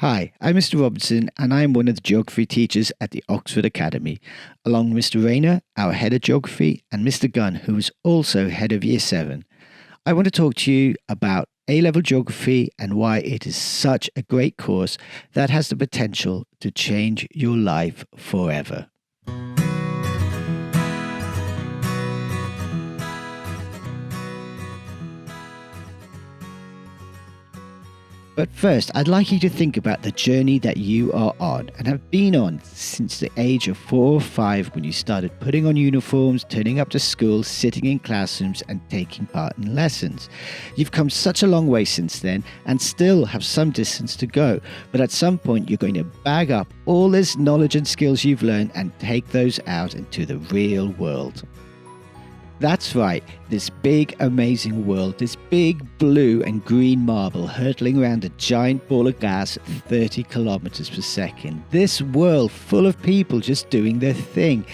Hi, I'm Mr. Robertson and I'm one of the geography teachers at the Oxford Academy, along with Mr. Rayner, our head of geography, and Mr. Gunn, who is also head of Year 7. I want to talk to you about A-level geography and why it is such a great course that has the potential to change your life forever. But first, I'd like you to think about the journey that you are on and have been on since the age of 4 or 5 when you started putting on uniforms, turning up to school, sitting in classrooms and taking part in lessons. You've come such a long way since then and still have some distance to go, but at some point you're going to bag up all this knowledge and skills you've learned and take those out into the real world. That's right, this big amazing world, this big blue and green marble hurtling around a giant ball of gas at 30 kilometers per second. This world full of people just doing their thing,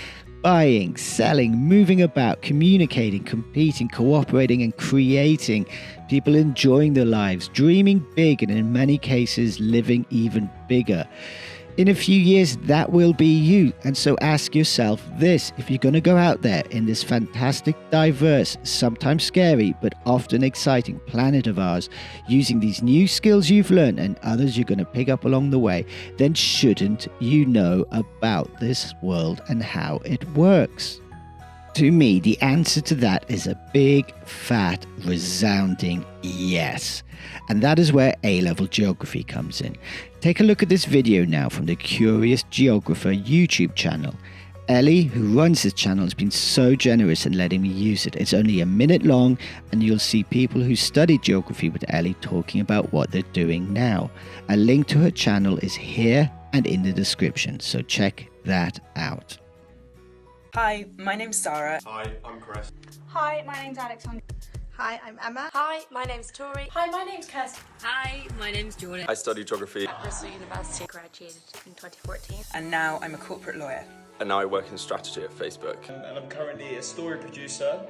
buying, selling, moving about, communicating, competing, cooperating and creating. People enjoying their lives, dreaming big and in many cases living even bigger. In a few years, that will be you. And so ask yourself this: if you're going to go out there in this fantastic, diverse, sometimes scary, but often exciting planet of ours, using these new skills you've learned and others you're going to pick up along the way, then shouldn't you know about this world and how it works? To me, the answer to that is a big, fat, resounding yes. And that is where A-level geography comes in. Take a look at this video now from the Curious Geographer YouTube channel. Ellie, who runs this channel, has been so generous in letting me use it. It's only a minute long and you'll see people who studied geography with Ellie talking about what they're doing now. A link to her channel is here and in the description, so check that out. Hi, my name's Sarah. Hi, I'm Chris. Hi, my name's Alexandra. Hi, I'm Emma. Hi, my name's Tori. Hi, my name's Kirsty. Hi, my name's Jordan. I study geography. At Bristol University, graduated in 2014. And now I'm a corporate lawyer. And now I work in strategy at Facebook. And I'm currently a story producer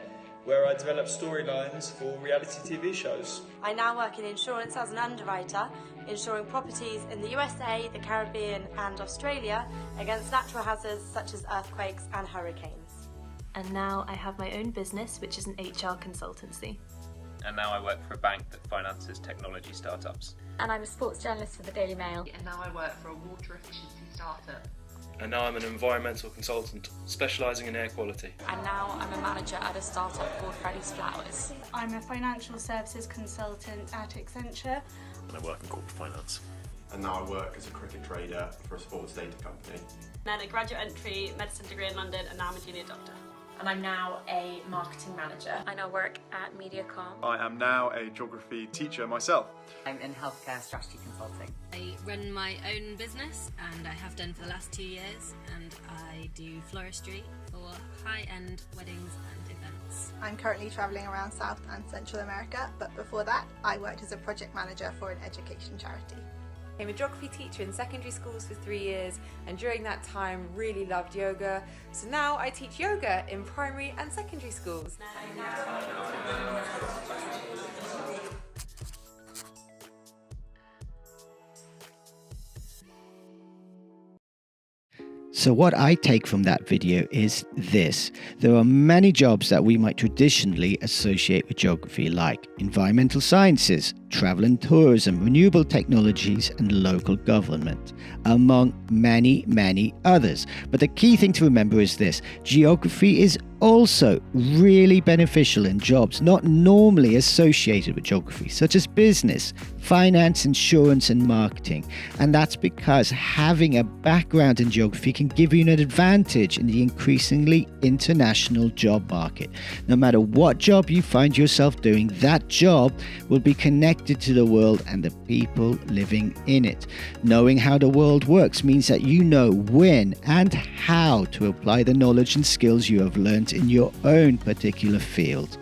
where I develop storylines for reality TV shows. I now work in insurance as an underwriter, insuring properties in the USA, the Caribbean and Australia against natural hazards such as earthquakes and hurricanes. And now I have my own business, which is an HR consultancy. And now I work for a bank that finances technology startups. And I'm a sports journalist for the Daily Mail. And now I work for a water efficiency startup. And now I'm an environmental consultant, specialising in air quality. And now I'm a manager at a startup called Freddy's Flowers. I'm a financial services consultant at Accenture. And I work in corporate finance. And now I work as a cricket trader for a sports data company. And then a graduate entry medicine degree in London, and now I'm a junior doctor. And I'm now a marketing manager. I now work at MediaCom. I am now a geography teacher myself. I'm in healthcare strategy consulting. I run my own business and I have done for the last 2 years, and I do floristry for high-end weddings and events. I'm currently travelling around South and Central America, but before that I worked as a project manager for an education charity. I'm a geography teacher in secondary schools for 3 years, and during that time really loved yoga. So now I teach yoga in primary and secondary schools. So what I take from that video is this: there are many jobs that we might traditionally associate with geography, like environmental sciences, travel and tourism, renewable technologies and local government, among many, many others. But the key thing to remember is this: geography is also really beneficial in jobs not normally associated with geography, such as business, finance, insurance and marketing. And that's because having a background in geography can give you an advantage in the increasingly international job market. No matter what job you find yourself doing, that job will be connected to the world and the people living in it. Knowing how the world works means that you know when and how to apply the knowledge and skills you have learned in your own particular field.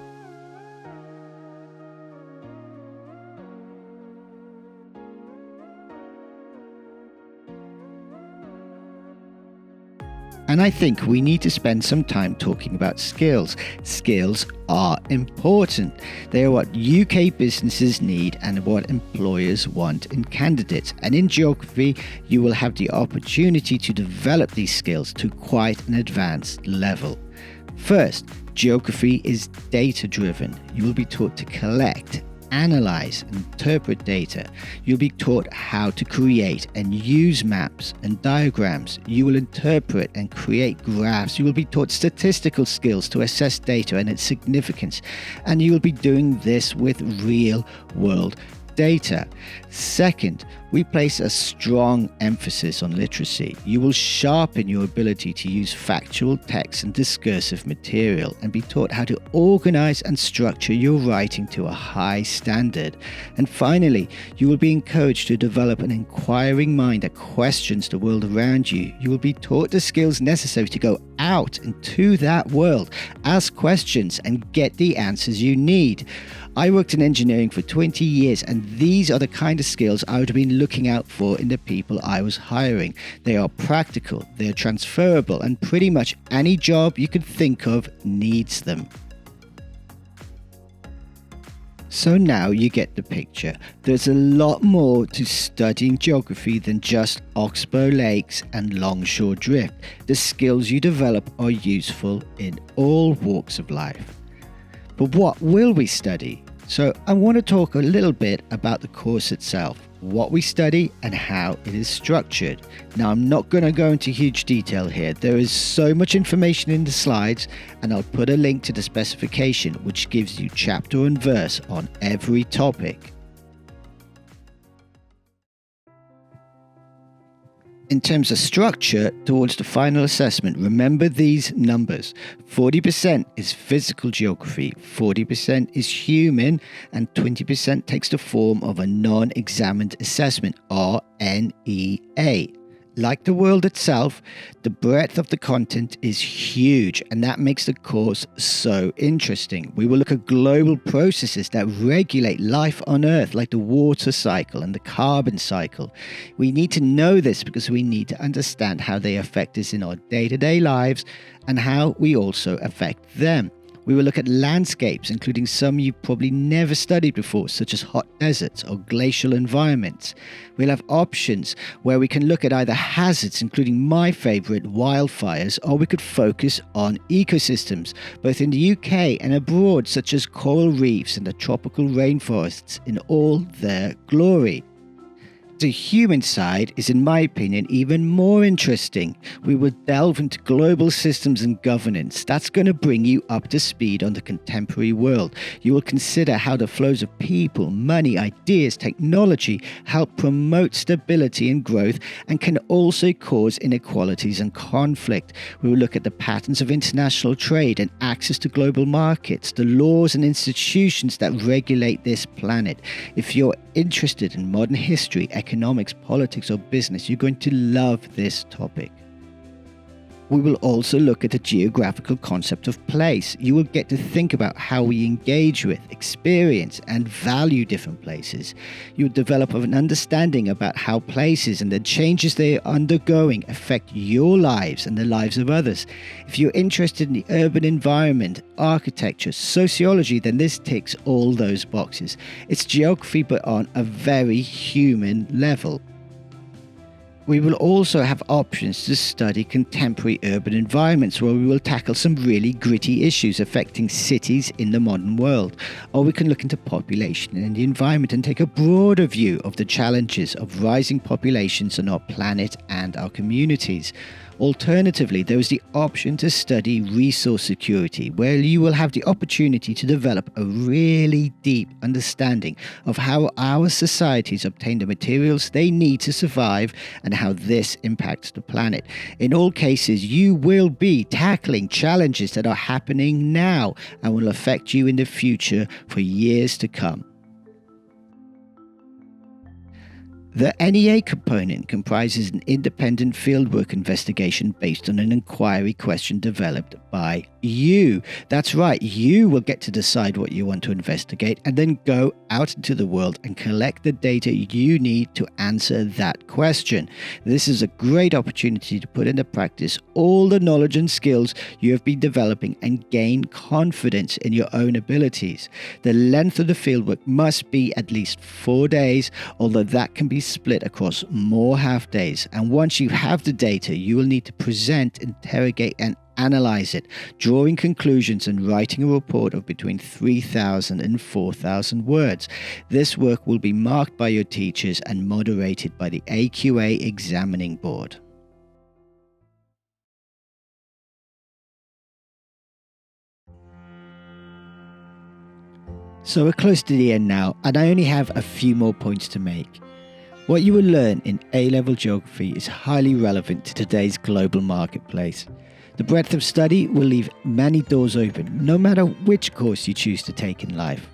And I think we need to spend some time talking about skills. Skills are important. They are what UK businesses need and what employers want in candidates. And in geography, you will have the opportunity to develop these skills to quite an advanced level. First, geography is data driven. You will be taught to collect, analyze, and interpret data. You'll be taught how to create and use maps and diagrams. You will interpret and create graphs. You will be taught statistical skills to assess data and its significance. And you will be doing this with real world data. Second, we place a strong emphasis on literacy. You will sharpen your ability to use factual text and discursive material and be taught how to organize and structure your writing to a high standard. And finally, you will be encouraged to develop an inquiring mind that questions the world around you. You will be taught the skills necessary to go out into that world, ask questions, and get the answers you need. I worked in engineering for 20 years, and these are the kind of skills I would have been looking out for in the people I was hiring. They are practical, they are transferable, and pretty much any job you can think of needs them. So now you get the picture. There's a lot more to studying geography than just oxbow lakes and longshore drift. The skills you develop are useful in all walks of life. But what will we study? So I want to talk a little bit about the course itself, what we study and how it is structured. Now, I'm not going to go into huge detail here. There is so much information in the slides, and I'll put a link to the specification which gives you chapter and verse on every topic. In terms of structure, towards the final assessment, remember these numbers. 40% is physical geography, 40% is human, and 20% takes the form of a non-examined assessment, or NEA. Like the world itself, the breadth of the content is huge, and that makes the course so interesting. We will look at global processes that regulate life on Earth, like the water cycle and the carbon cycle. We need to know this because we need to understand how they affect us in our day-to-day lives and how we also affect them. We will look at landscapes, including some you've probably never studied before, such as hot deserts or glacial environments. We'll have options where we can look at either hazards, including my favourite, wildfires, or we could focus on ecosystems, both in the UK and abroad, such as coral reefs and the tropical rainforests in all their glory. The human side is, in my opinion, even more interesting. We will delve into global systems and governance. That's going to bring you up to speed on the contemporary world. You will consider how the flows of people, money, ideas, technology help promote stability and growth and can also cause inequalities and conflict. We will look at the patterns of international trade and access to global markets, the laws and institutions that regulate this planet. If you're interested in modern history, economics, politics, or business, you're going to love this topic. We will also look at the geographical concept of place. You will get to think about how we engage with, experience, and value different places. You'll develop an understanding about how places and the changes they are undergoing affect your lives and the lives of others. If you're interested in the urban environment, architecture, sociology, then this ticks all those boxes. It's geography, but on a very human level. We will also have options to study contemporary urban environments, where we will tackle some really gritty issues affecting cities in the modern world. Or we can look into population and the environment and take a broader view of the challenges of rising populations on our planet and our communities. Alternatively, there is the option to study resource security, where you will have the opportunity to develop a really deep understanding of how our societies obtain the materials they need to survive and how this impacts the planet. In all cases, you will be tackling challenges that are happening now and will affect you in the future for years to come. The NEA component comprises an independent fieldwork investigation based on an inquiry question developed by you. That's right, you will get to decide what you want to investigate and then go out into the world and collect the data you need to answer that question. This is a great opportunity to put into practice all the knowledge and skills you have been developing and gain confidence in your own abilities. The length of the fieldwork must be at least 4 days, although that can be split across more half days. And once you have the data, you will need to present, interrogate, and analyze it, drawing conclusions and writing a report of between 3,000 and 4,000 words. This work will be marked by your teachers and moderated by the AQA examining board. So we're close to the end now, and I only have a few more points to make. What you will learn in A-level geography is highly relevant to today's global marketplace. The breadth of study will leave many doors open, no matter which course you choose to take in life.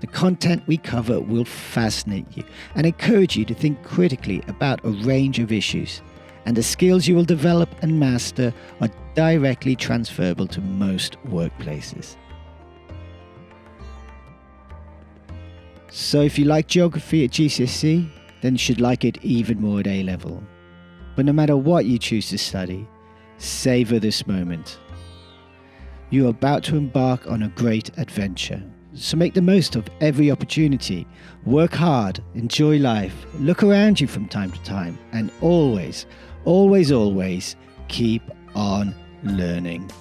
The content we cover will fascinate you and encourage you to think critically about a range of issues, and the skills you will develop and master are directly transferable to most workplaces. So if you like geography at GCSE, then you should like it even more at A-level. But no matter what you choose to study, savor this moment. You are about to embark on a great adventure. So make the most of every opportunity. Work hard, enjoy life, look around you from time to time, and always, always, always keep on learning.